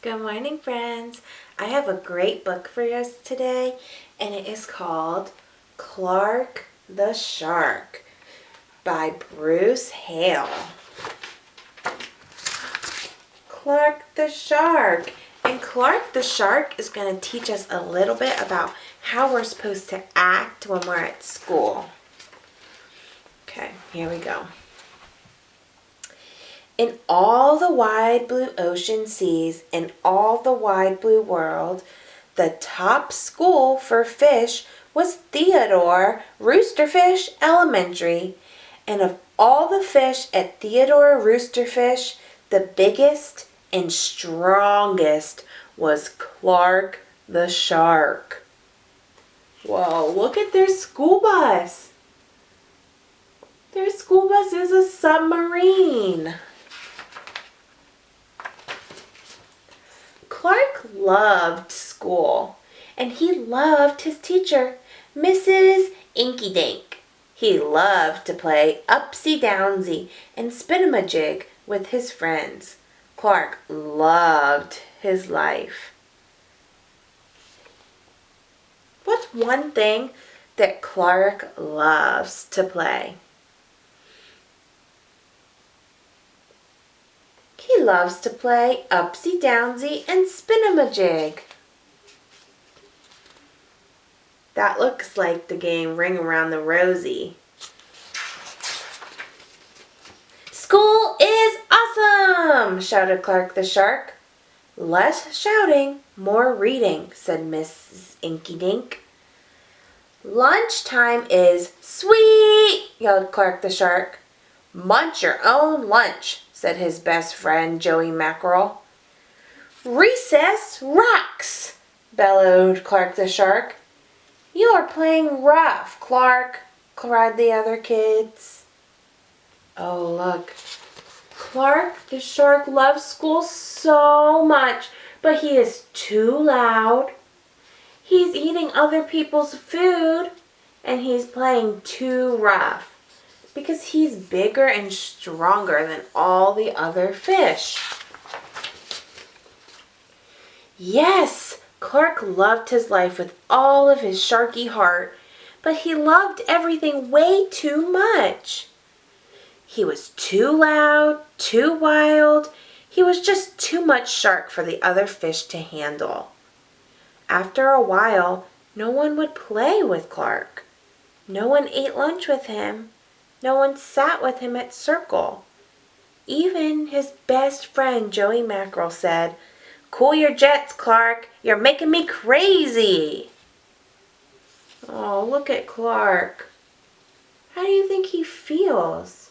Good morning, friends. I have a great book for us today, and it is called Clark the Shark by Bruce Hale. Clark the Shark. And Clark the Shark is going to teach us a little bit about how we're supposed to act when we're at school. Okay, here we go. In all the wide blue ocean seas, in all the wide blue world, the top school for fish was Theodore Roosterfish Elementary. And of all the fish at Theodore Roosterfish, the biggest and strongest was Clark the Shark. Whoa, look at their school bus. Their school bus is a submarine. Clark loved school, and he loved his teacher, Mrs. Inky Dink. He loved to play upsy-downsy and spin-a-majig with his friends. Clark loved his life. What's one thing that Clark loves to play? He loves to play upsy-downsy and spin-a-majig. That looks like the game Ring Around the Rosie. School is awesome, shouted Clark the Shark. Less shouting, more reading, said Mrs. Inky Dink. Lunchtime is sweet, yelled Clark the Shark. Munch your own lunch, said his best friend Joey Mackerel. Recess rocks, bellowed Clark the Shark. You are playing rough, Clark, cried the other kids. Oh, look. Clark the Shark loves school so much, but he is too loud. He's eating other people's food, and he's playing too rough because he's bigger and stronger than all the other fish. Yes, Clark loved his life with all of his sharky heart, but he loved everything way too much. He was too loud, too wild. He was just too much shark for the other fish to handle. After a while, no one would play with Clark. No one ate lunch with him. No one sat with him at circle. Even his best friend Joey Mackerel said, "Cool your jets, Clark. You're making me crazy." Oh, look at Clark. How do you think he feels?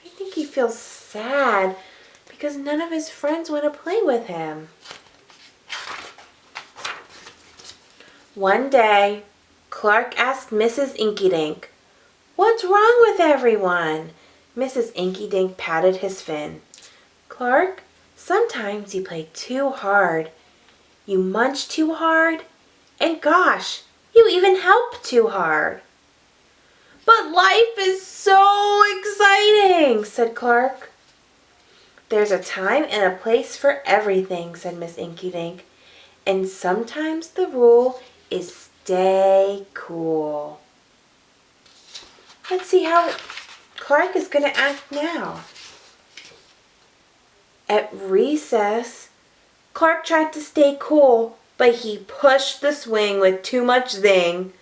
I think he feels sad because none of his friends want to play with him. One day, Clark asked Mrs. Inky Dink, "What's wrong with everyone?" Mrs. Inky Dink patted his fin. "Clark, sometimes you play too hard. You munch too hard, and gosh, you even help too hard." "But life is so exciting," said Clark. "There's a time and a place for everything," said Miss Inky Dink. "And sometimes the rule is stay cool." Let's see how Clark is going to act now. At recess, Clark tried to stay cool, but he pushed the swing with too much zing.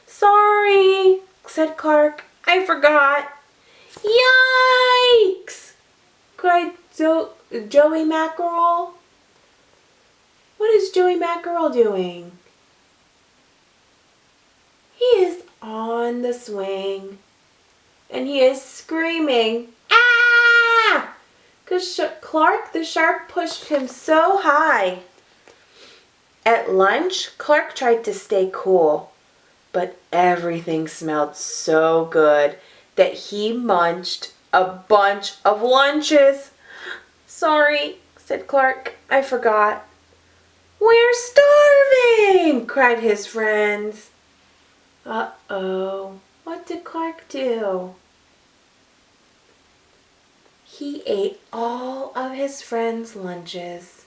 "Sorry," said Clark. "I forgot." "Yikes!" cried Joey Mackerel. What is Joey Mackerel doing? He is on the swing, and he is screaming, "Ah!" because Clark the Shark pushed him so high. At lunch, Clark tried to stay cool, but everything smelled so good that he munched a bunch of lunches. "Sorry," said Clark. "I forgot." "We're starving!" cried his friends. Uh-oh, what did Clark do? He ate all of his friends' lunches.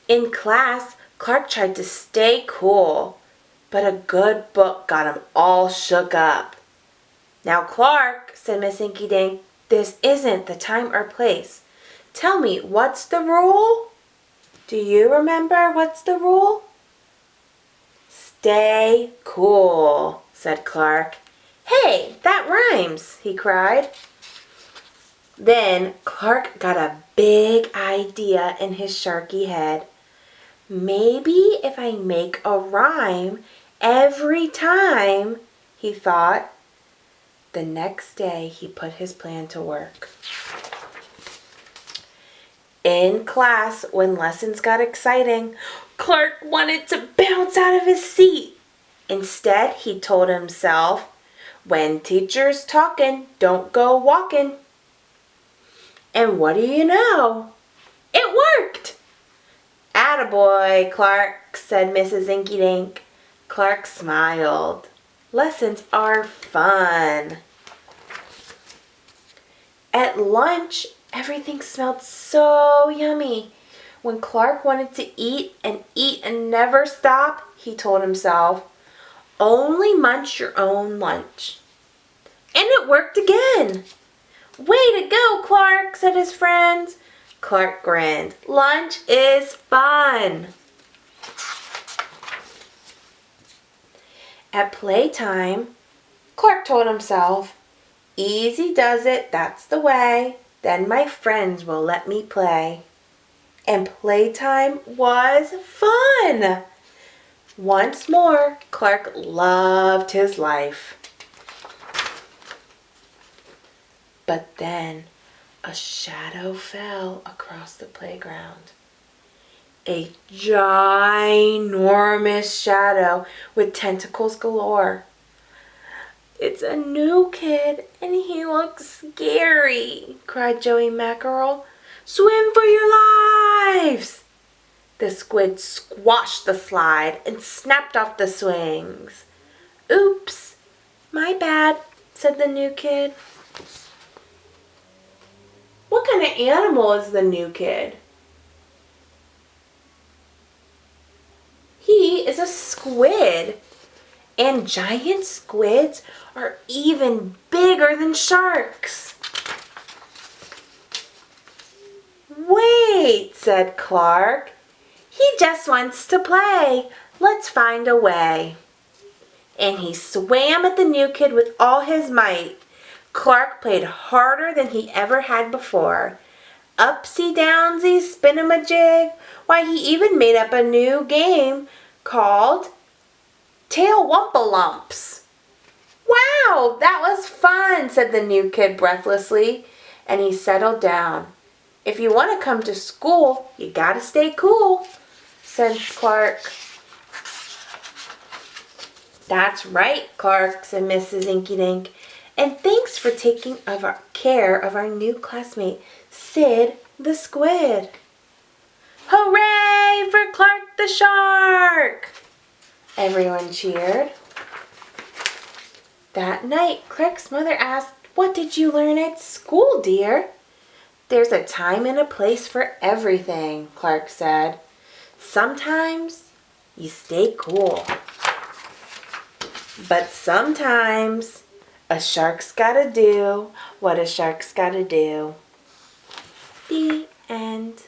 In class, Clark tried to stay cool, but a good book got him all shook up. "Now, Clark," said Miss Inkydink, "this isn't the time or place. Tell me, what's the rule?" "Do you remember what's the rule?" "Stay cool," said Clark. "Hey, that rhymes," he cried. Then Clark got a big idea in his sharky head. "Maybe if I make a rhyme every time," he thought. The next day he put his plan to work. In class, when lessons got exciting, Clark wanted to bounce out of his seat. Instead, he told himself, "When teacher's talking, don't go walking." And what do you know? It worked! "Attaboy, Clark," said Mrs. Inkydink. Clark smiled. Lessons are fun. At lunch, everything smelled so yummy. When Clark wanted to eat and never stop, he told himself, "Only munch your own lunch." And it worked again. "Way to go, Clark," said his friends. Clark grinned. Lunch is fun. At playtime, Clark told himself, "Easy does it, that's the way. Then my friends will let me play." And playtime was fun. Once more, Clark loved his life. But then a shadow fell across the playground. A ginormous shadow with tentacles galore. "It's a new kid and he looks scary," cried Joey Mackerel. "Swim for your lives!" The squid squashed the slide and snapped off the swings. "Oops, my bad," said the new kid. What kind of animal is the new kid? He is a squid. And giant squids are even bigger than sharks. "Wait," said Clark. "He just wants to play. Let's find a way." And he swam at the new kid with all his might. Clark played harder than he ever had before. Upsy-downsy, spin-em-a-jig. Why, he even made up a new game called Tail-wumpa-lumps. "Wow, that was fun," said the new kid breathlessly, and he settled down. "If you want to come to school, you gotta stay cool," said Clark. "That's right, Clark," said Mrs. Inkydink, "and thanks for taking care of our new classmate, Sid the Squid." "Hooray for Clark the Shark!" Everyone cheered. That night, Clark's mother asked, "What did you learn at school, dear?" "There's a time and a place for everything," Clark said. "Sometimes you stay cool. But sometimes a shark's gotta do what a shark's gotta do." The end.